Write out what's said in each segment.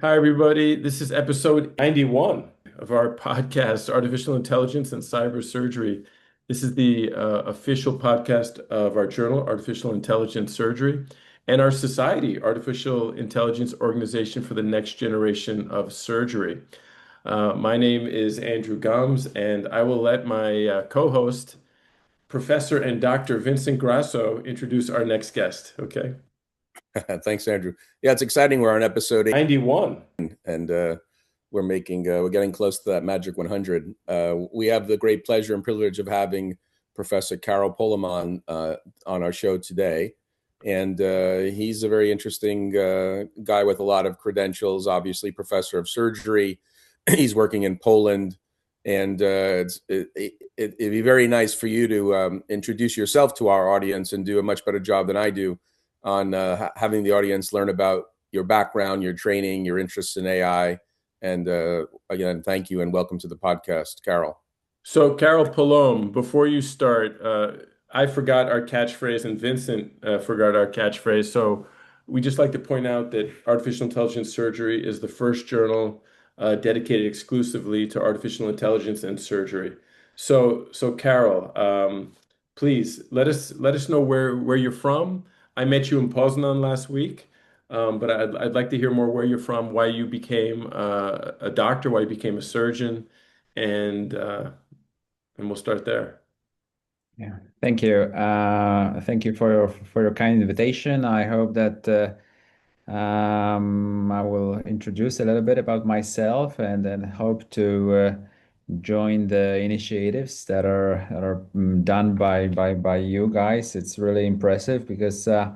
Hi, everybody. This is episode 91 of our podcast, Artificial Intelligence and Cybersurgery. This is the official podcast of our journal, Artificial Intelligence Surgery, and our society, Artificial Intelligence Organization for the Next Generation of Surgery. My name is Andrew Gums, and I will let my co-host, Professor and Dr. Vincent Grasso, introduce our next guest. Okay. Thanks, Andrew. Yeah, it's exciting. We're on episode 91. and we're getting close to that magic 100. We have the great pleasure and privilege of having Professor Karol Polom on our show today. And he's a very interesting guy with a lot of credentials, obviously professor of surgery. He's working in Poland. And it'd be very nice for you to introduce yourself to our audience and do a much better job than I do on having the audience learn about your background, your training, your interests in AI. And again, thank you and welcome to the podcast, Karol. So, Karol Polom, before you start, I forgot our catchphrase and Vincent forgot our catchphrase. So, we just like to point out that Artificial Intelligence Surgery is the first journal dedicated exclusively to artificial intelligence and surgery. So Karol, please let us know where you're from. I met you in Poznan last week, but I'd like to hear more where you're from, why you became a doctor, why you became a surgeon, and we'll start there. Yeah, thank you. Thank you for your kind invitation. I hope that I will introduce a little bit about myself and then hope to join the initiatives that are done by you guys. It's really impressive because I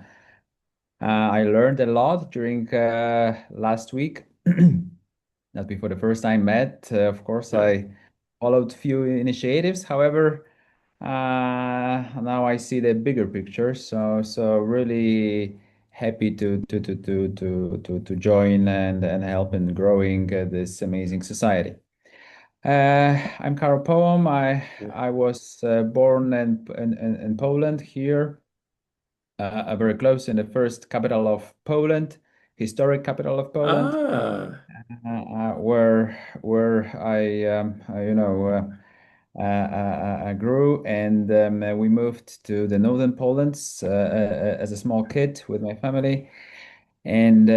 learned a lot during last week. Not before the first time met. Of course, Yeah. I followed few initiatives. However, now I see the bigger picture. So really happy to join and help in growing this amazing society. I'm Karol Polom. I was born in Poland here, very close in the first capital of Poland, historic capital of Poland, Ah, where I grew, and we moved to the northern Poland as a small kid with my family. And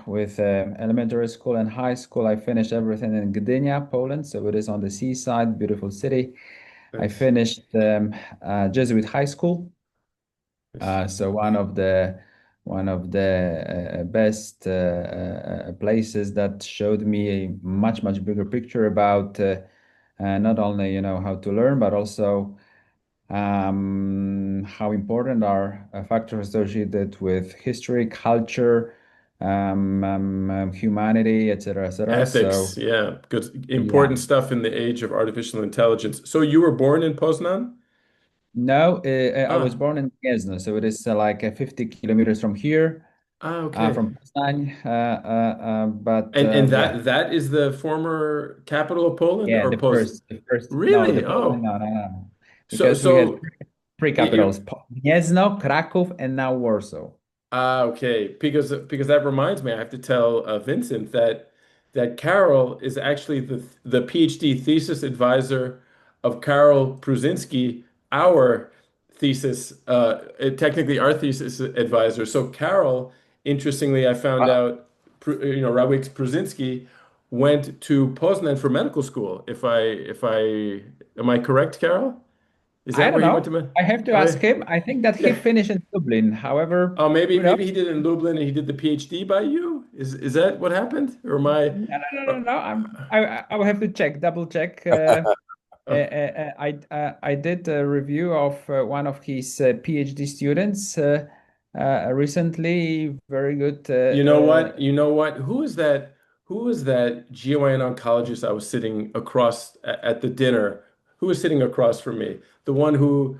with elementary school and high school, I finished everything in Gdynia, Poland. So it is on the seaside, beautiful city. I nice. finished Jesuit high school. Nice. So one of the best places that showed me a much bigger picture about not only how to learn, but also how important are factors associated with history, culture, humanity, etc., etc. Ethics, So yeah, good, yeah, important stuff in the age of artificial intelligence. So you were born in Poznan? no, I was Ah, born in Gniezno, so it is like 50 kilometers from here, okay. from Poznan. But And yeah, that is the former capital of Poland yeah, or the first, no, Really? Oh, no, so because we had so three you capitals: Gniezno, Kraków, and now Warsaw. okay, because that reminds me, I have to tell Vincent that Karol is actually the PhD thesis advisor of Karol Prusinski, our technically our thesis advisor. So Karol, interestingly, I found Uh, out, Radwig Prusinski went to Poznan for medical school. Am I correct, Karol? Is I that don't where he went know. to med? I have to Oh, ask yeah. him. I think that he Yeah. finished in Dublin. However, Oh, maybe who knows? maybe he did in Lublin and he did the PhD by you. Is that what happened? Or am I? No. I will have to double check. Oh, I did a review of one of his PhD students recently. Very good. you know what? You know what? Who is that? Who is that GYN oncologist I was sitting across at the dinner? Who was sitting across from me? The one who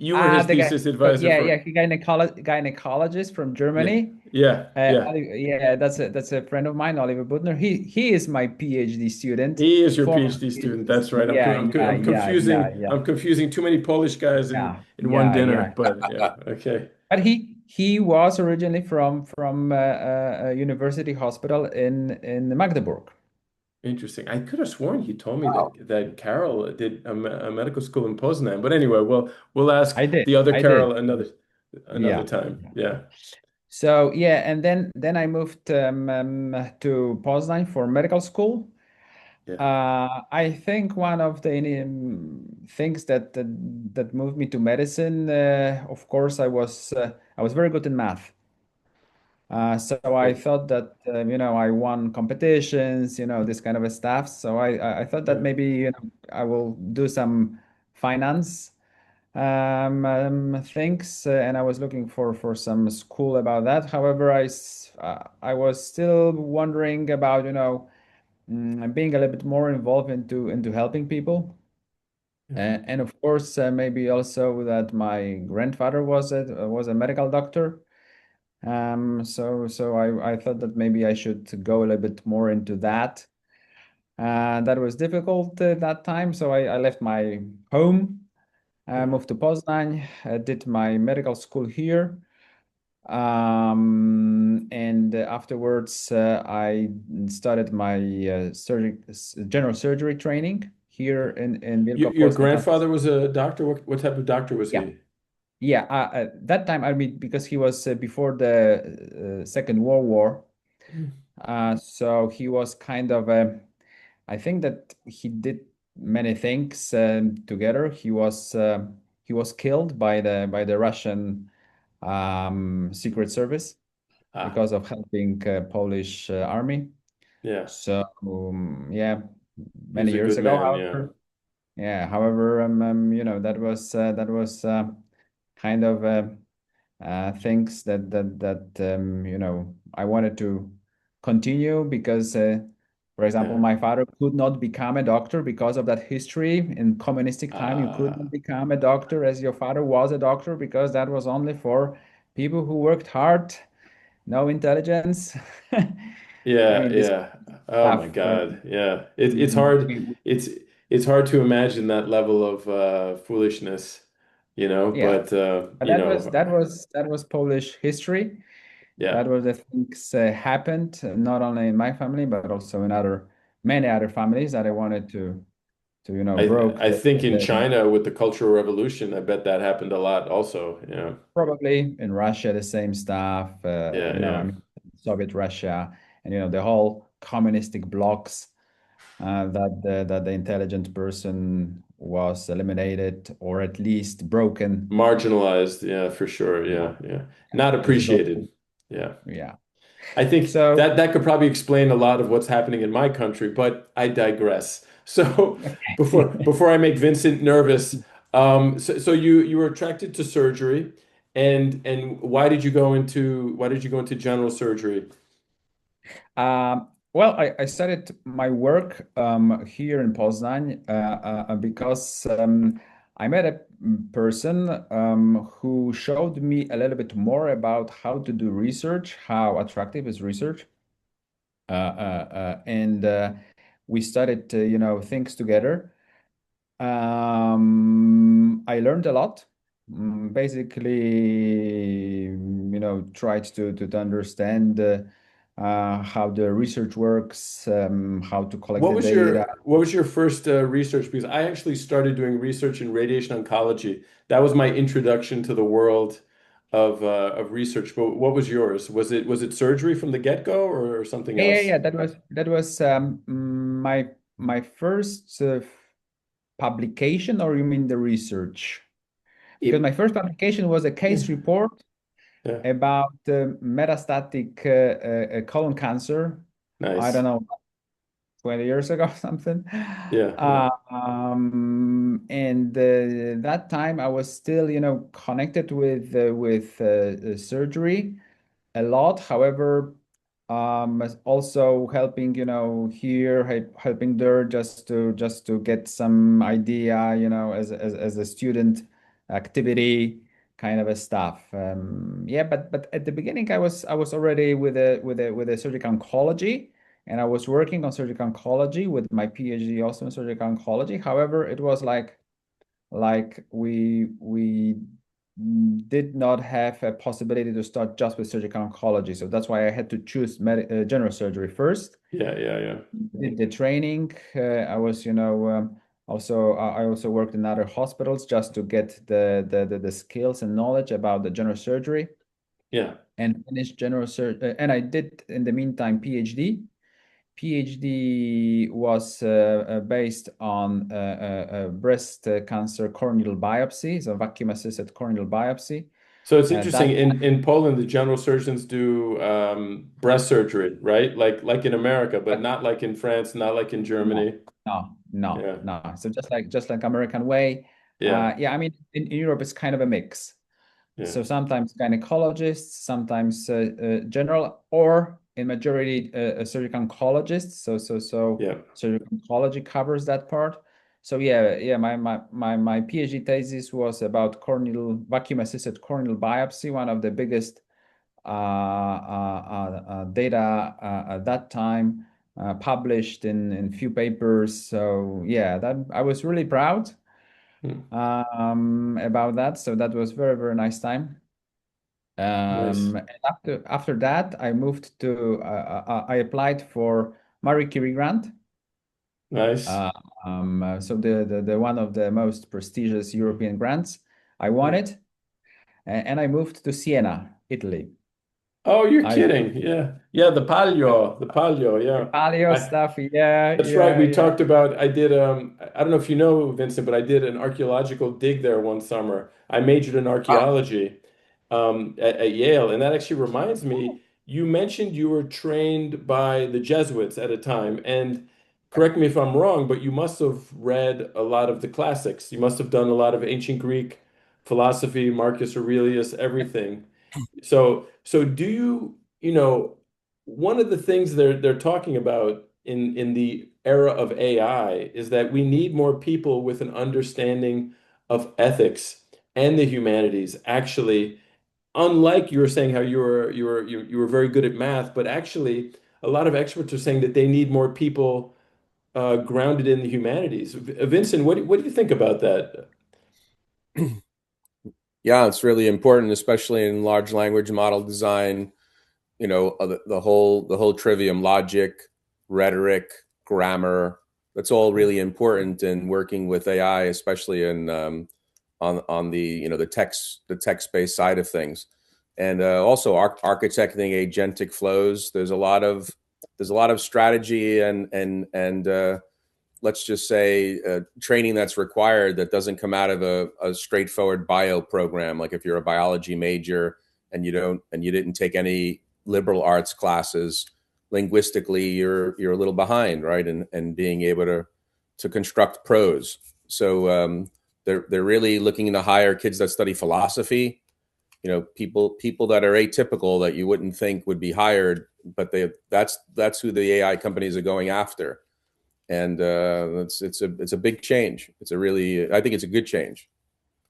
you were his The guy. thesis So advisor yeah, for. yeah, he gynecologist from Yeah, Germany. yeah, yeah. Yeah, that's a friend of mine, Oliver Butner. He is my PhD student. He is your Former PhD student. PhD. That's right. I'm confusing. I'm confusing too many Polish guys in one dinner. Yeah. But yeah, okay. But He was originally from a university hospital in Magdeburg. Interesting. I could have sworn he told me Wow. that Karol did a medical school in Poznan. But anyway, we'll ask I did. the other I Karol did. another Yeah. time. Yeah. Yeah. So yeah, and then I moved to Poznan for medical school. Yeah. I think one of the things that moved me to medicine, of course, I was very good in math. So I Great. thought that I won competitions, this kind of a stuff. So I thought that Yeah. maybe I will do some finance things, and I was looking for some school about that. However, I was still wondering about being a little bit more involved into helping people. Yeah. And of course, maybe also that my grandfather was a medical doctor. So I thought that maybe I should go a little bit more into that. That was difficult that time, so I left my home, Yeah. moved to Poznan, did my medical school here. And afterwards, I started my general surgery training here in Your Wielkopolska. grandfather was a doctor? What type of doctor was Yeah, he? yeah. That time, I mean, because he was before the Second World War, so he was kind of I think that he did many things together. He was killed by the Russian Secret Service Ah, because of helping Polish army. yeah. So yeah, He many was a years good ago. man, yeah. However, yeah, however, that was kind of things that I wanted to continue because, for example, Yeah. my father could not become a doctor because of that history. In communistic time, you could not Ah, become a doctor as your father was a doctor because that was only for people who worked hard, no intelligence. I yeah, mean, this yeah. Oh my stuff. God. Yeah. We, It's hard. we, It's it's hard to imagine that level of foolishness, yeah, but but that was Polish history. yeah. That was the things happened not only in my family but also in other many other families that I wanted to broke I think in the China with the Cultural Revolution, I bet that happened a lot also. Yeah. probably in Russia the same stuff. Yeah, I yeah. mean Soviet Russia and the whole communistic blocks that the intelligent person was eliminated or at least broken. Marginalized, yeah, for sure. Yeah, Yeah, yeah. yeah, Not because appreciated. Yeah. yeah. I think So that could probably explain a lot of what's happening in my country, but I digress. So before I make Vincent nervous, so you were attracted to surgery, and why did you go into general surgery? Well, I started my work here in Poznan because I met a person who showed me a little bit more about how to do research, how attractive is research, and we started, things together. I learned a lot. Basically, tried to understand how the research works, how to collect the data. What was your first research? Because I actually started doing research in radiation oncology. That was my introduction to the world of research. But what was yours? Was it surgery from the get-go or something Yeah, yeah, else? yeah. That was my first publication, or you mean the research? Because It- my first publication was a yeah, case report yeah, about metastatic colon cancer. I nice. don't know, 20 years ago, something. Yeah, yeah. And that time I was still, connected with surgery a lot. However, also helping, here, helping there, just to get some idea, as a student activity kind of a stuff. Yeah, but at the beginning, I was already with a surgical oncology, and I was working on surgical oncology with my PhD also in surgical oncology. However, it was like we did not have a possibility to start just with surgical oncology. So that's why I had to choose general surgery first. Yeah. Did the training. I was, also I also worked in other hospitals just to get the skills and knowledge about the general surgery. Yeah. And finished general surgery. And I did in the meantime PhD. PhD was based on breast cancer corneal biopsy, so vacuum assisted corneal biopsy. So it's interesting. That In Poland, the general surgeons do breast surgery, right? Like in America, but not like in France, not like in no, Germany. Yeah. no. So just like American way. Yeah. Yeah, I mean in Europe it's kind of a mix. Yeah. So sometimes gynecologists, sometimes general, or in majority surgical oncologists. So Yeah. surgical oncology covers that part. So yeah. My PhD thesis was about corneal vacuum assisted corneal biopsy, one of the biggest data at that time, published in few papers. So yeah, that I was really proud Hmm. about that. So that was very, very nice time. Nice. And after that, I moved to I applied for Marie Curie grant. Nice. So the one of the most prestigious European grants. I won Yeah. it, and I moved to Siena, Italy. Oh, you're I kidding. Yeah. Yeah, the palio, yeah. paleo I stuff. Yeah, That's right. We yeah. talked about, I did, I don't know if you know, Vincent, but I did an archaeological dig there one summer. I majored in Ah, archaeology at Yale. And that actually reminds me, you mentioned you were trained by the Jesuits at a time. And correct me if I'm wrong, but you must have read a lot of the classics. You must have done a lot of ancient Greek philosophy, Marcus Aurelius, everything. So do one of the things they're talking about in the era of AI is that we need more people with an understanding of ethics and the humanities. Actually, unlike you were saying how you were very good at math, but actually a lot of experts are saying that they need more people grounded in the humanities. Vincent, what do you think about that? Yeah, it's really important, especially in large language model design. The whole trivium, logic, rhetoric, grammar. That's all really important in working with AI, especially in on the the text based side of things, and also architecting agentic flows. There's a lot of strategy and let's just say training that's required that doesn't come out of a straightforward bio program. Like if you're a biology major and you didn't take any liberal arts classes, linguistically you're a little behind, right? And being able to construct prose. So they're really looking to hire kids that study philosophy. People that are atypical that you wouldn't think would be hired, but that's who the AI companies are going after. And it's a big change. I think it's a good change.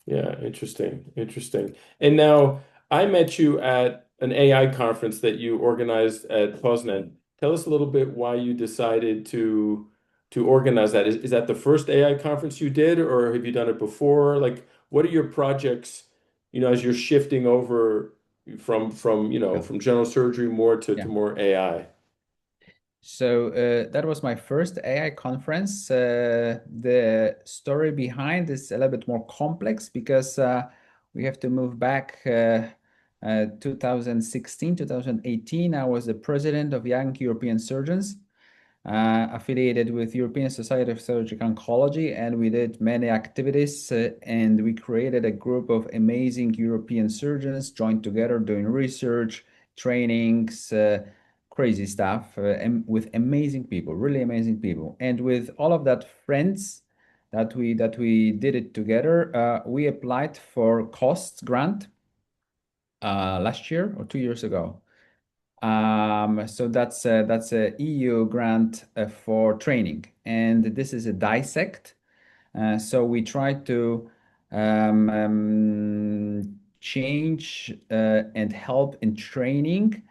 Yeah, interesting. And now I met you at an AI conference that you organized at Poznan. Tell us a little bit why you decided to organize that. Is that the first AI conference you did, or have you done it before? Like, what are your projects, as you're shifting over from general surgery more to yeah. more AI? So that was my first AI conference. The story behind is a little bit more complex because we have to move back 2016, 2018. I was the president of Young European Surgeons, affiliated with European Society of Surgical Oncology, and we did many activities, and we created a group of amazing European surgeons joined together doing research, trainings, crazy stuff, and with amazing people, really amazing people. And with all of that friends that we did it together, we applied for costs grant last year or 2 years ago. So that's a EU grant for training, and this is a dissect. So we try to change and help in training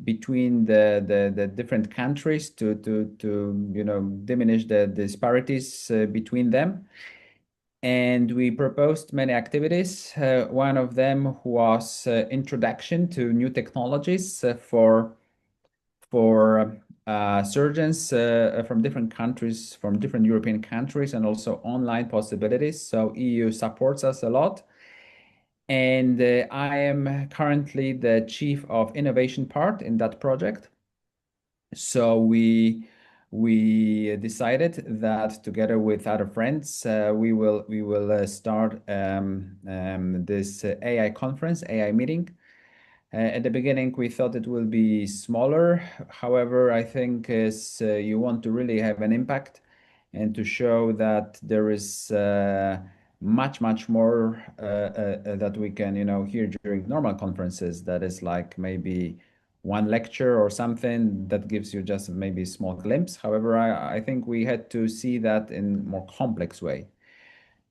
between the different countries to diminish the disparities between them. and we proposed many activities. One of them was introduction to new technologies for surgeons from different countries, from different European countries, and also online possibilities. So EU supports us a lot. And I am currently the chief of innovation part in that project. So we decided that together with other friends, we will start this AI conference, AI meeting. At the beginning, we thought it will be smaller. However, I think as you want to really have an impact and to show that there is much more that we can, hear during normal conferences. That is like maybe one lecture or something that gives you just maybe a small glimpse. However, I think we had to see that in more complex way.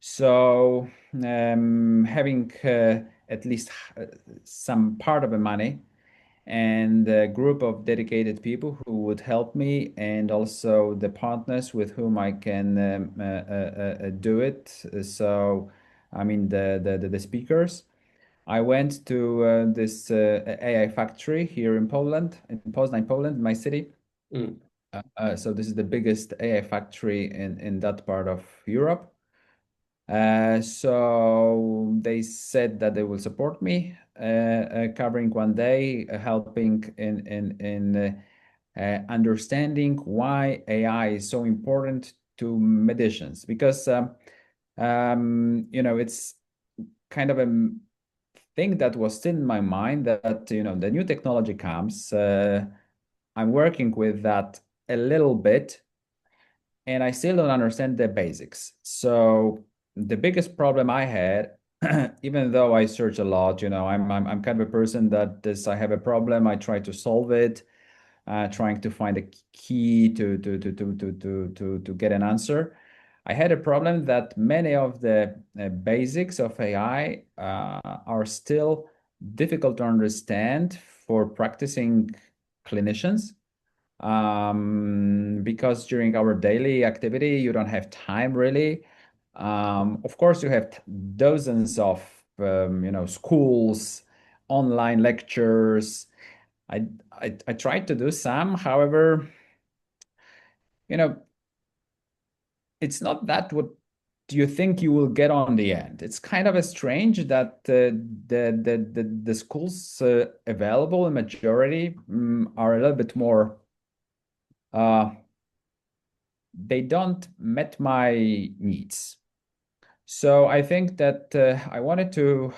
So having at least some part of the money and a group of dedicated people who would help me, and also the partners with whom I can do it. So, I mean the speakers. I went to this AI factory here in Poland, in Poznan, Poland, my city. Mm. So this is the biggest AI factory in that part of Europe. So they said that they will support me, covering one day, helping in understanding why AI is so important to medicines, because it's kind of a thing that was still in my mind that the new technology comes. I'm working with that a little bit, and I still don't understand the basics. So the biggest problem I had, even though I search a lot, I'm kind of a person that I have a problem, I try to solve it, trying to find a key to get an answer. I had a problem that many of the basics of AI are still difficult to understand for practicing clinicians, because during our daily activity, you don't have time really. Of course, you have dozens of schools, online lectures. I tried to do some, however, you know, it's not that what you think you will get on the end. It's kind of a strange that the schools available in majority are a little bit more. They don't met my needs. So I think that I wanted to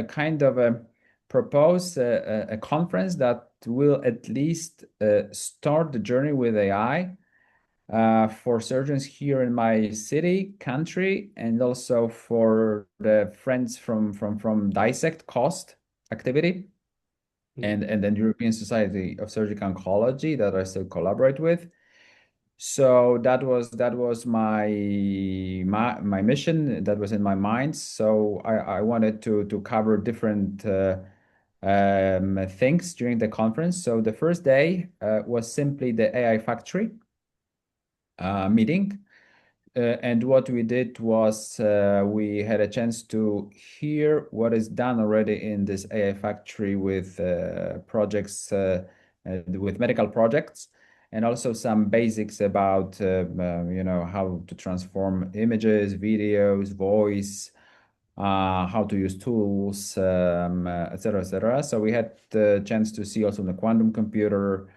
kind of propose a conference that will at least start the journey with AI for surgeons here in my city, country, and also for the friends from Dissect Cost activity and then European Society of Surgical Oncology that I still collaborate with. So that was my mission that was in my mind. So I wanted to cover different things during the conference. So the first day was simply the AI factory meeting. And what we did was we had a chance to hear what is done already in this AI factory with projects, with medical projects, and also some basics about how to transform images, videos, voice, how to use tools, et cetera, et cetera. So we had the chance to see also the quantum computer,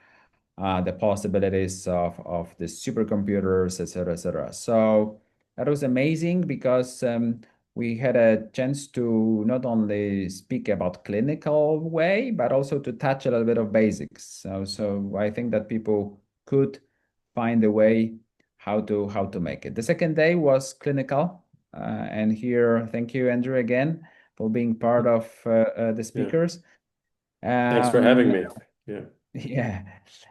the possibilities of the supercomputers, et cetera, et cetera. So that was amazing because we had a chance to not only speak about clinical way, but also to touch a little bit of basics. So I think that people could find a way how to make it. The second day was clinical, and here, thank you, Andrew, again for being part of the Yeah. speakers. Thanks for having me. Yeah. Yeah.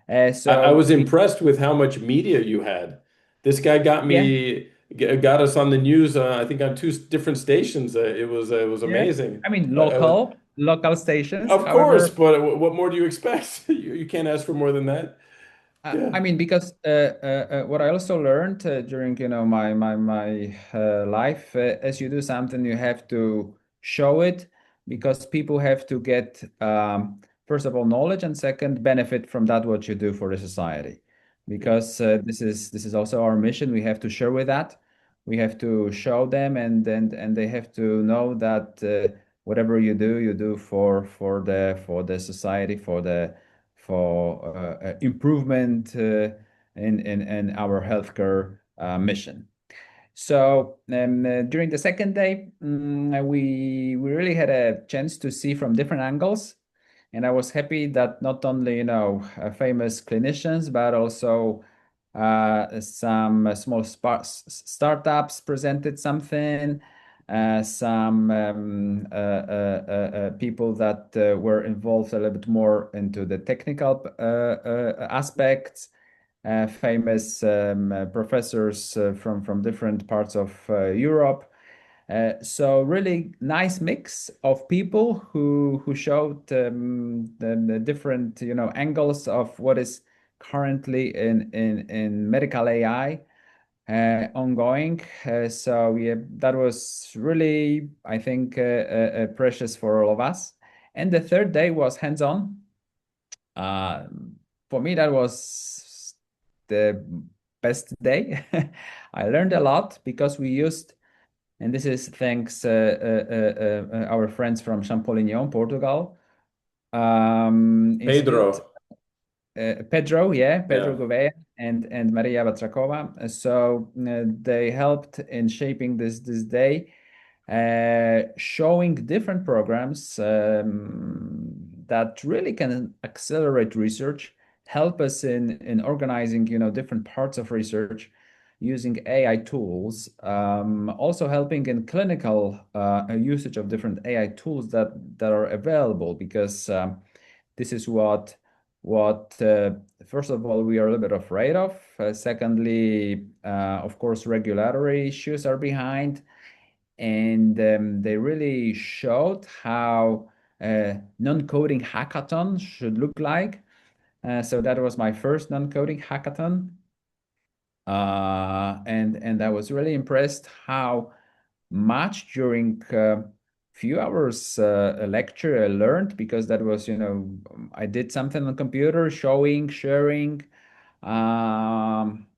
I So was impressed with how much media you had. This guy yeah, got us on the news. I think on two different stations. It was yeah. amazing. I mean, I was, local stations. of course, However, but what more do you expect? You can't ask for more than that. Yeah. I mean, because what I also learned during, my life, as you do something, you have to show it because people have to get first of all knowledge and second benefit from that what you do for the society. Yeah. Because this is also our mission. We have to share with that. We have to show them, and they have to know that whatever you do for the society, for improvement in our healthcare mission. So during the second day, we really had a chance to see from different angles, and I was happy that not only famous clinicians, but also some small startups presented something. Some people that were involved a little bit more into the technical aspects, famous professors from different parts of Europe. So really nice mix of people who showed the different angles of what is currently in medical AI ongoing. So yeah, that was really, I think, precious for all of us. And the third day was hands-on. Uh, for me, that was the best day. I learned a lot because we used, and this is thanks our friends from Champollion, Portugal. Institute Pedro. Pedro, yeah, Pedro Yeah. Gouveia and Maria Batrakova. So they helped in shaping this day, showing different programs that really can accelerate research, help us in organizing, different parts of research using AI tools, also helping in clinical usage of different AI tools that are available because this is what first of all we are a little bit afraid of. Secondly, of course, regulatory issues are behind, and they really showed how non-coding hackathon should look like. So that was my first non-coding hackathon, and I was really impressed how much during few hours a lecture I learned because that was I did something on computer showing sharing. um,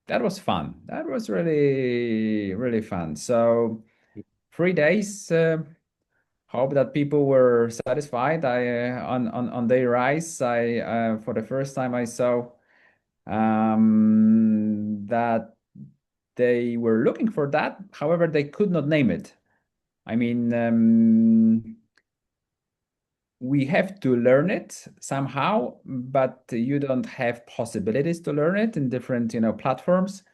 that was fun. That was really really fun. So 3 days, hope that people were satisfied. I on their rise, I for the first time I saw that they were looking for that. However, they could not name it. I mean, we have to learn it somehow, but you don't have possibilities to learn it in different, platforms.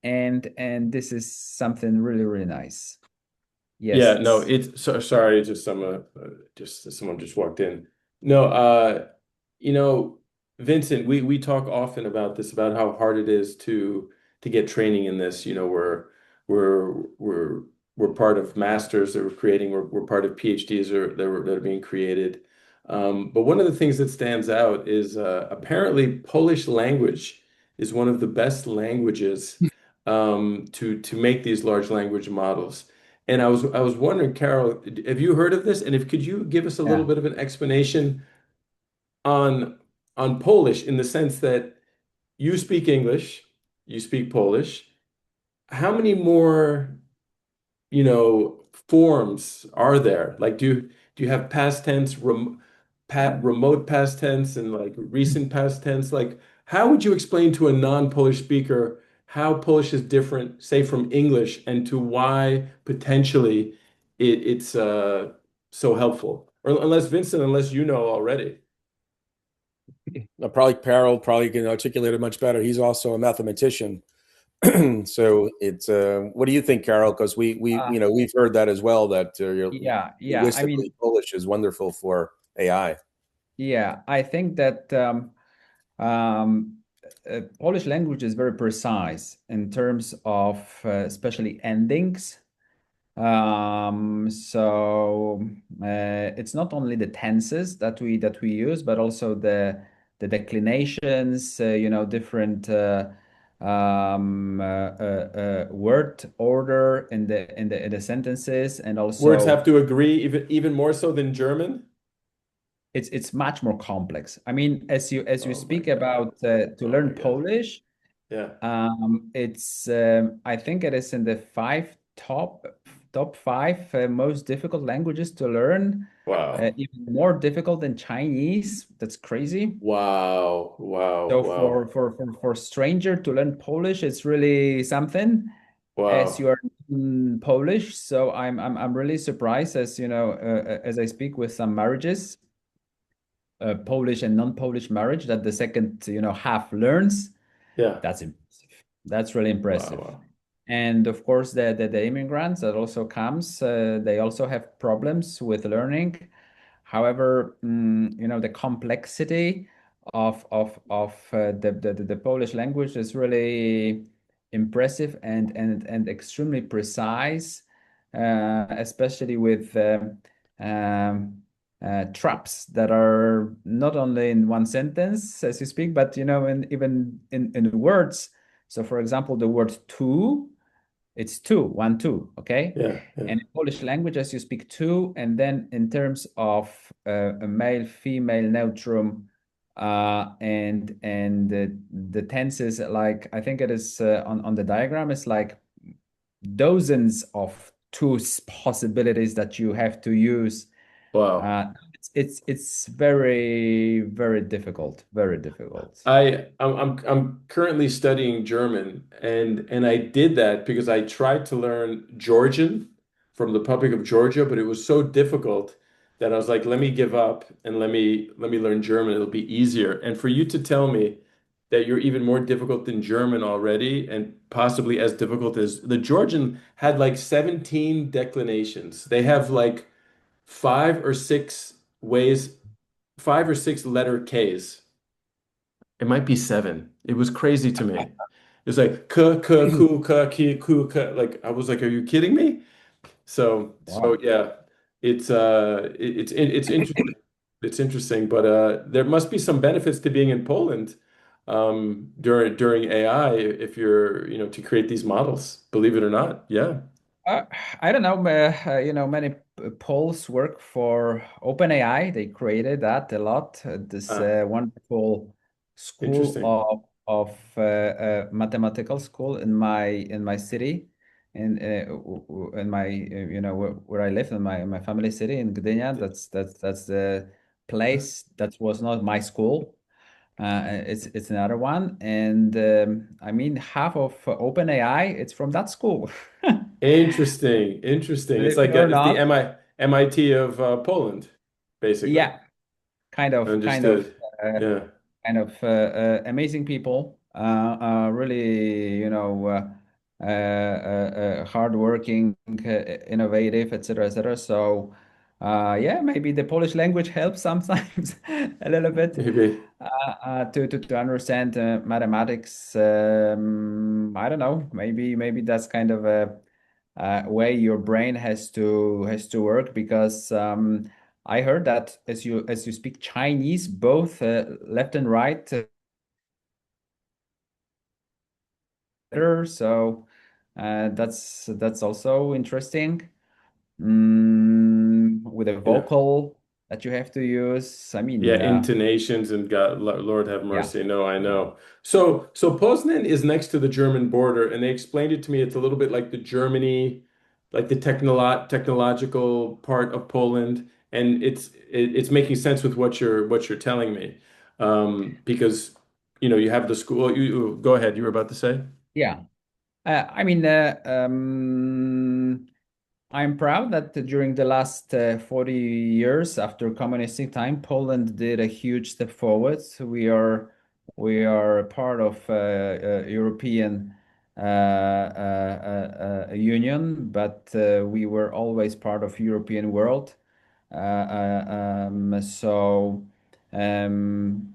And this is something really, really nice. Yeah, no, Yes. it's so sorry, just someone just walked in. No, you know, Vincent, we talk often about this, about how hard it is to get training in this. We're we're we're part of masters that we're creating, we're part of PhDs that are being created. But one of the things that stands out is apparently Polish language is one of the best languages to make these large language models. And I was wondering, Carol, have you heard of this? And if could you give us a little Yeah. bit of an explanation on on Polish in the sense that you speak English, you speak Polish. How many more, forms are there? Like, do you have past tense, remote past tense, and like recent past tense? Like, how would you explain to a non-Polish speaker how Polish is different, say, from English, and to why potentially it's so helpful? Or unless Vincent, unless you know already. Probably Carol probably can articulate it much better. He's also a mathematician. So it's what do you think, Carol? Because we Uh, we've heard that as well, that yeah, yeah. I mean, linguistically Polish is wonderful for AI. yeah, I think that um, Polish language is very precise in terms of especially endings. So it's not only the tenses that we use, but also the the declinations, different word order in the sentences, and Words also have to agree even more so than German? it's much more complex. I mean, as you Oh my speak God. about to Oh my learn God. Polish, Yeah. it's I think it is in the top five most difficult languages to learn, Wow. even more difficult than Chinese. That's crazy. Wow. Wow. So Wow. for stranger to learn Polish, it's really something. As you Wow. are Polish, so I'm really surprised as as I speak with some marriages, Polish and non-Polish marriage, that the second half learns. Yeah. That's impressive. That's really Wow. impressive. Wow. And of course, the immigrants that also comes, they also have problems with learning. However, the complexity of the Polish language is really impressive and extremely precise, especially with traps that are not only in one sentence as you speak, but even in words. So, for example, the word two, it's two, one, two, okay? Yeah. Yeah. And in Polish language, as you speak two, and then in terms of a male, female, neutrum, and the tenses, like I think it is on the diagram, it's like dozens of two possibilities that you have to use. Wow. It's very, very difficult, very difficult. I'm currently studying German, and I did that because I tried to learn Georgian from the Republic of Georgia, but it was so difficult that I was like, let me give up and let me learn German. It'll be easier. And for you to tell me that you're even more difficult than German already, and possibly as difficult as the Georgian had like 17 declinations. They have like five or six ways, five or six letter Ks. It might be seven. It was crazy to me. It was like k k ku ka ki ku ka. Like I was like, are you kidding me? So Wow. yeah, it's interesting. It's interesting, but there must be some benefits to being in Poland during AI if you're to create these models. Believe it or not, yeah. Uh, I don't know. Many Poles work for OpenAI. They created that a lot. This Ah, wonderful school interesting. of mathematical school in my city, in my where I live in my family city in Gdynia. That's the place that was not my school. It's another one, and I mean half of OpenAI it's from that school. Interesting. Interesting. It's Believe it like or it's the not. MIT of Poland, basically. Yeah, kind of, kind of, Understood. uh, Yeah. amazing people. Really, hardworking, innovative, etc., etc. So, yeah, maybe the Polish language helps sometimes a little bit Maybe. to understand mathematics. I don't know. Maybe that's kind of a way your brain has to work because I heard that as you speak Chinese, both left and right, better. So that's also interesting. With a Yeah. vocal that you have to use. I Yeah, mean, intonations and God, Lord have yeah, mercy. No, I yeah, know. So Poznan is next to the German border, and they explained it to me. It's a little bit like the Germany, like the technological part of Poland, and it's making sense with what you're telling me, because you have the school. You go ahead. You were about to say. yeah. I mean, I'm proud that during the last 40 years after communistic time, Poland did a huge step forward. So we are a part of European Union, but we were always part of European world. So um,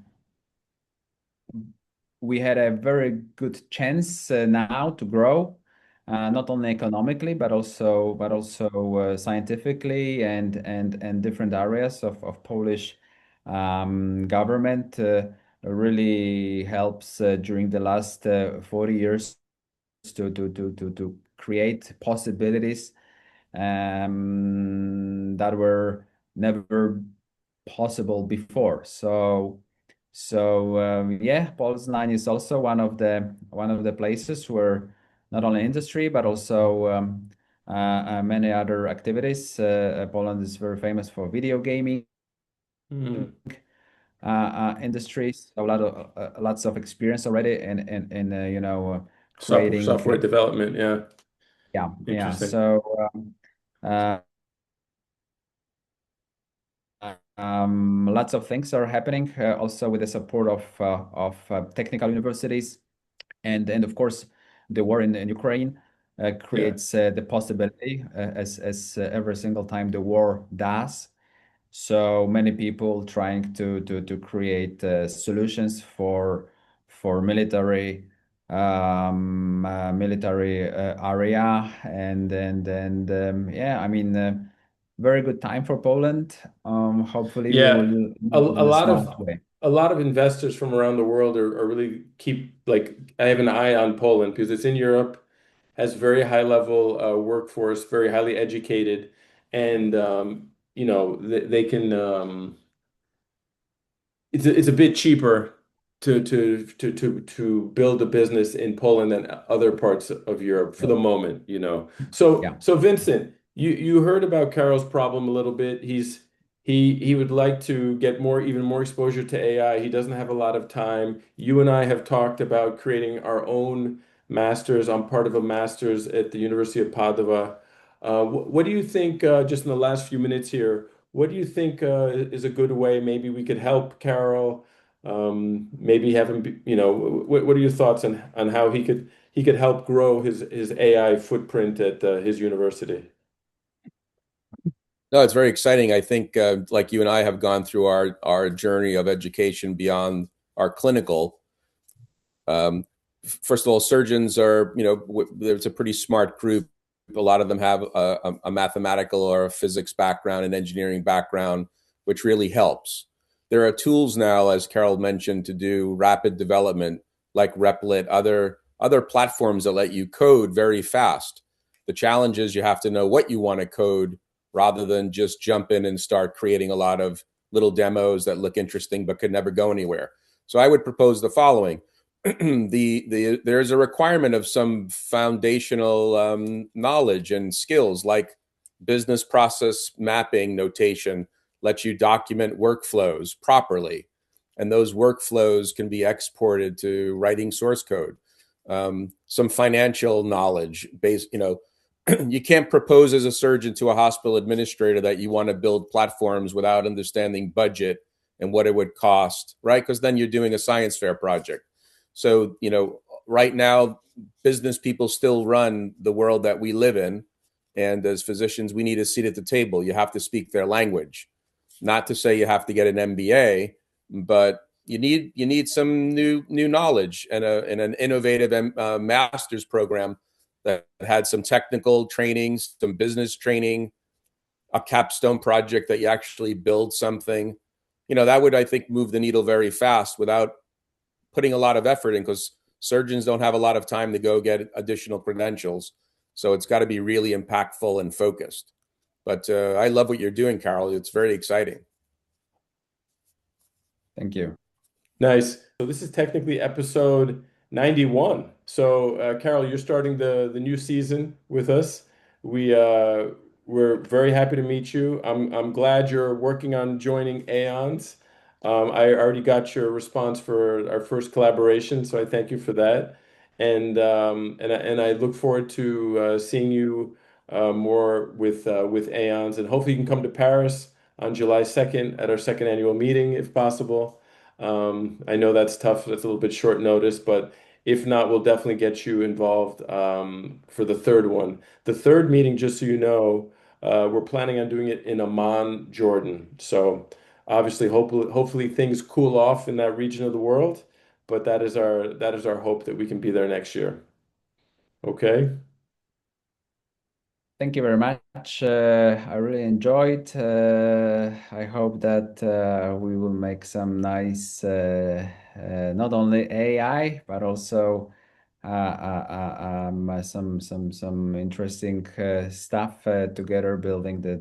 we had a very good chance now to grow, not only economically but also scientifically and different areas of Polish government. really helps during the last 40 years to create possibilities that were never possible before. Yeah, Poznan is also one of the places where not only industry but also many other activities. Poland is very famous for video gaming Hmm. industries. A lot of lots of experience already in creating. Software development, yeah. Yeah. Interesting. Uh, lots of things are happening also with the support of technical universities, and of course the war in Ukraine Yeah. creates the possibility as every single time the war does. So many people trying to create solutions for military area, and yeah, I mean, very good time for Poland. Hopefully we Yeah, will a, use a in a lot of smart way. a lot of investors from around the world are really keep like I have an eye on Poland because it's in Europe, has very high level workforce, very highly educated, and they can it's a bit cheaper to build a business in Poland than other parts of Europe for the So, moment. So yeah. so Vincent, you heard about Karol's problem a little bit. He would like to get even more exposure to AI. He doesn't have a lot of time. You and I have talked about creating our own masters. I'm part of a master's at the University of Padova. What do you think, just in the last few minutes here? What do you think is a good way? Maybe we could help Karol. Maybe have him. What are your thoughts on how he could help grow his AI footprint at his university? No, it's very exciting. I think, like you and I have gone through our journey of education beyond our clinical. Um, First of all, surgeons are, there's a pretty smart group. A lot of them have a mathematical or a physics background, an engineering background, which really helps. There are tools now, as Karol mentioned, to do rapid development, like Replit, other platforms that let you code very fast. The challenge is you have to know what you want to code rather than just jump in and start creating a lot of little demos that look interesting but could never go anywhere. So I would propose the following. There's a requirement of some foundational knowledge and skills, like business process mapping notation lets you document workflows properly, and those workflows can be exported to writing source code. Some financial knowledge based, you can't propose as a surgeon to a hospital administrator that you want to build platforms without understanding budget and what it would cost, right? Because then you're doing a science fair project. So, right now, business people still run the world that we live in. And as physicians, we need a seat at the table. You have to speak their language. Not to say you have to get an MBA, but you need some new knowledge and an innovative master's program that had some technical training, some business training, a capstone project that you actually build something. That would, I think, move the needle very fast without putting a lot of effort in, because surgeons don't have a lot of time to go get additional credentials. So it's got to be really impactful and focused. But I love what you're doing, Karol. It's very exciting. Thank you. Nice. So this is technically episode 91. So Karol, you're starting the new season with us. We we're very happy to meet you. I'm glad you're working on joining Aeons. I already got your response for our first collaboration, so I thank you for that. And I look forward to seeing you more with Aeons, and hopefully you can come to Paris on July 2nd at our second annual meeting if possible. I know that's tough. That's a little bit short notice, but if not, we'll definitely get you involved for the third one. The third meeting, just so you know, we're planning on doing it in Amman, Jordan. So obviously, hopefully things cool off in that region of the world, but that is our hope that we can be there next year. Okay. Thank you very much. I really enjoyed. I hope that we will make some nice, not only AI, but also some interesting stuff together, building the